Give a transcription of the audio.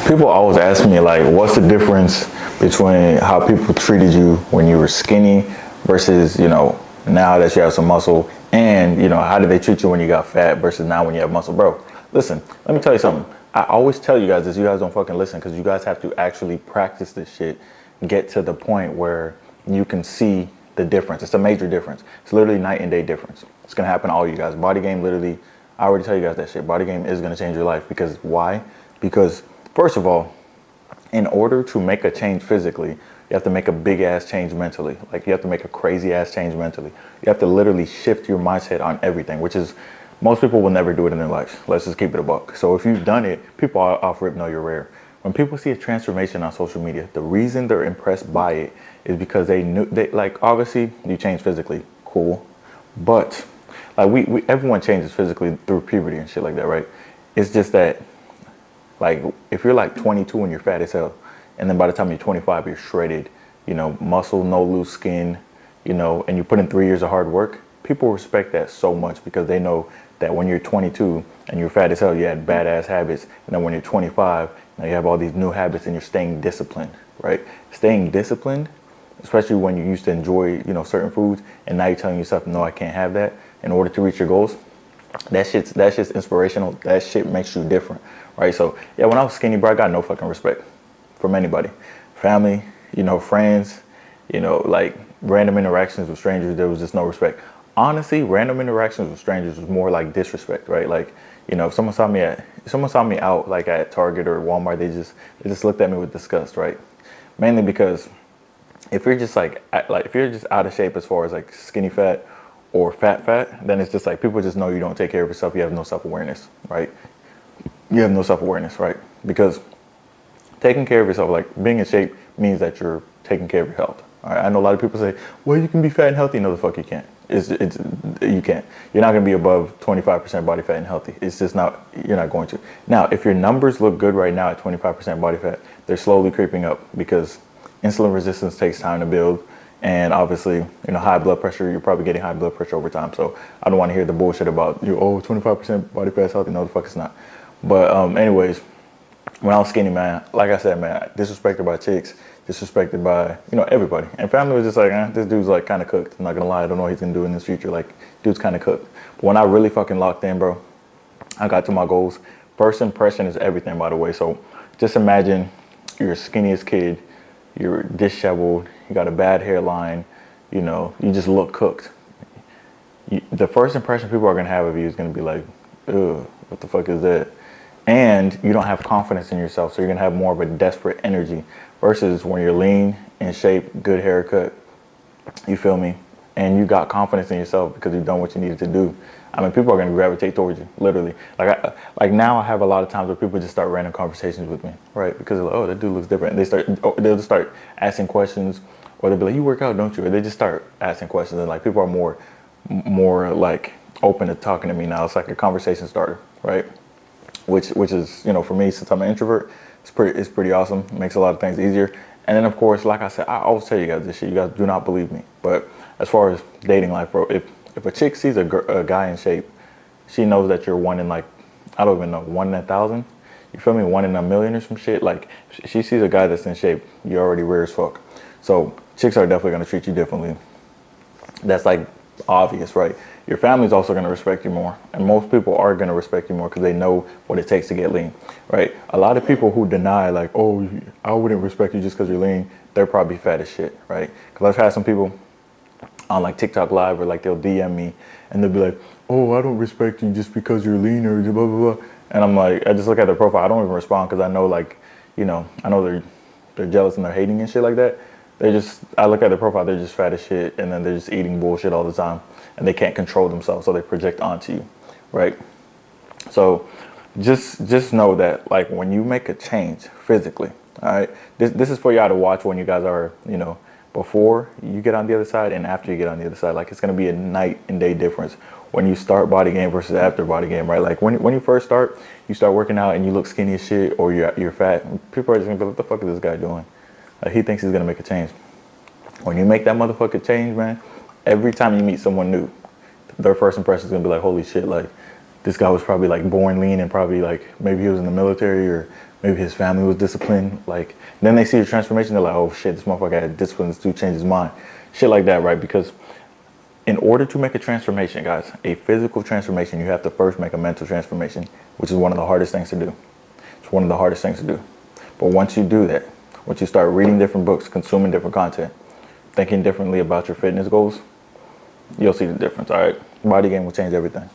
People always ask me, like, what's the difference between how people treated you when you were skinny versus, now that you have some muscle, and, how did they treat you when you got fat versus now when you have muscle? Bro, listen, let me tell you something. I always tell you guys this, you guys don't fucking listen, because you guys have to actually practice this shit, get to the point where you can see the difference. It's a major difference. It's literally night and day difference. It's going to happen to all you guys. Body game, literally, I already tell you guys that shit. Body game is going to change your life. Because why? Because first of all, in order to make a change physically, you have to make a big ass change mentally. Like, you have to make a crazy ass change mentally. You have to literally shift your mindset on everything, which is, most people will never do it in their lives. Let's just keep it a buck. So if you've done it, people off rip know you're rare. When people see a transformation on social media, the reason they're impressed by it is because they like, obviously you change physically, cool. But like everyone changes physically through puberty and shit like that, right? It's just that, like, if you're like 22 and you're fat as hell, and then by the time you're 25, you're shredded, muscle, no loose skin, and you put in 3 years of hard work, people respect that so much because they know that when you're 22 and you're fat as hell, you had badass habits. And then when you're 25, now you have all these new habits and you're staying disciplined, right? Staying disciplined, especially when you used to enjoy, certain foods, and now you're telling yourself, no, I can't have that in order to reach your goals. That's just inspirational. That shit makes you different, right? So yeah, when I was skinny, bro, I got no fucking respect from anybody. Family, friends, like random interactions with strangers, there was just no respect. Honestly, random interactions with strangers was more like disrespect, right? Like, if someone saw me out like at Target or Walmart, they just looked at me with disgust, right? Mainly because if you're just if you're just out of shape as far as like skinny fat or fat, then it's just like people just know you don't take care of yourself. You have no self-awareness, right? You have no self-awareness, right? Because taking care of yourself, like being in shape, means that you're taking care of your health. All right? I know a lot of people say, well, you can be fat and healthy. No, the fuck you can't. You can't. You're not going to be above 25% body fat and healthy. It's just not, you're not going to. Now, if your numbers look good right now at 25% body fat, they're slowly creeping up because insulin resistance takes time to build. And obviously, high blood pressure, you're probably getting high blood pressure over time. So I don't want to hear the bullshit about 25% body fat is healthy. No, the fuck it's not. But anyways, when I was skinny, man, like I said, man, disrespected by chicks, disrespected by, everybody. And family was just like, this dude's like kind of cooked. I'm not going to lie. I don't know what he's going to do in this future. Like, dude's kind of cooked. But when I really fucking locked in, bro, I got to my goals. First impression is everything, by the way. So just imagine you're a skinniest kid. You're disheveled. You got a bad hairline. You just look cooked. The first impression people are going to have of you is going to be like, ugh, what the fuck is that? And you don't have confidence in yourself, so you're gonna have more of a desperate energy versus when you're lean, in shape, good haircut, you feel me? And you got confidence in yourself because you've done what you needed to do. I mean, people are gonna gravitate towards you, literally. Like now I have a lot of times where people just start random conversations with me, right? Because they're like, oh, that dude looks different. And they'll just start asking questions, or they'll be like, you work out, don't you? Or they just start asking questions, and like people are more like open to talking to me now. It's like a conversation starter, right? Which is, for me, since I'm an introvert, it's pretty awesome. It makes a lot of things easier. And then, of course, like I said, I always tell you guys this shit. You guys do not believe me. But as far as dating life, bro, if a chick sees a guy in shape, she knows that you're one in, like, I don't even know, 1 in 1,000. You feel me? 1 in a million or some shit. Like, she sees a guy that's in shape, you're already rare as fuck. So chicks are definitely going to treat you differently. That's, like, obvious, right? Your family's also going to respect you more, and most people are going to respect you more because they know what it takes to get lean, right? A lot of people who deny, like, oh, I wouldn't respect you just because you're lean, they're probably fat as shit, right? Because I've had some people on like TikTok live, or like they'll DM me and they'll be like, oh, I don't respect you just because you're lean, or blah blah blah. And I'm like, I just look at their profile. I don't even respond because I know, like, I know they're jealous and they're hating and shit like that. I look at their profile, they're just fat as shit, and then they're just eating bullshit all the time, and they can't control themselves, so they project onto you, right? So just know that, like, when you make a change physically, all right, this is for y'all to watch when you guys are, before you get on the other side and after you get on the other side. Like, it's going to be a night and day difference when you start body game versus after body game, right? Like, when you first start, you start working out and you look skinny as shit, or you're fat, people are just going to be like, what the fuck is this guy doing? He thinks he's going to make a change. When you make that motherfucker change, man, every time you meet someone new, their first impression is going to be like, holy shit, like, this guy was probably like born lean and probably like maybe he was in the military or maybe his family was disciplined. Like then they see the transformation, they're like, oh shit, this motherfucker had discipline to change his mind. Shit like that, right? Because in order to make a transformation, guys, a physical transformation, you have to first make a mental transformation, which is one of the hardest things to do. It's one of the hardest things to do. But once you do that, once you start reading different books, consuming different content, thinking differently about your fitness goals, you'll see the difference, all right? Body game will change everything.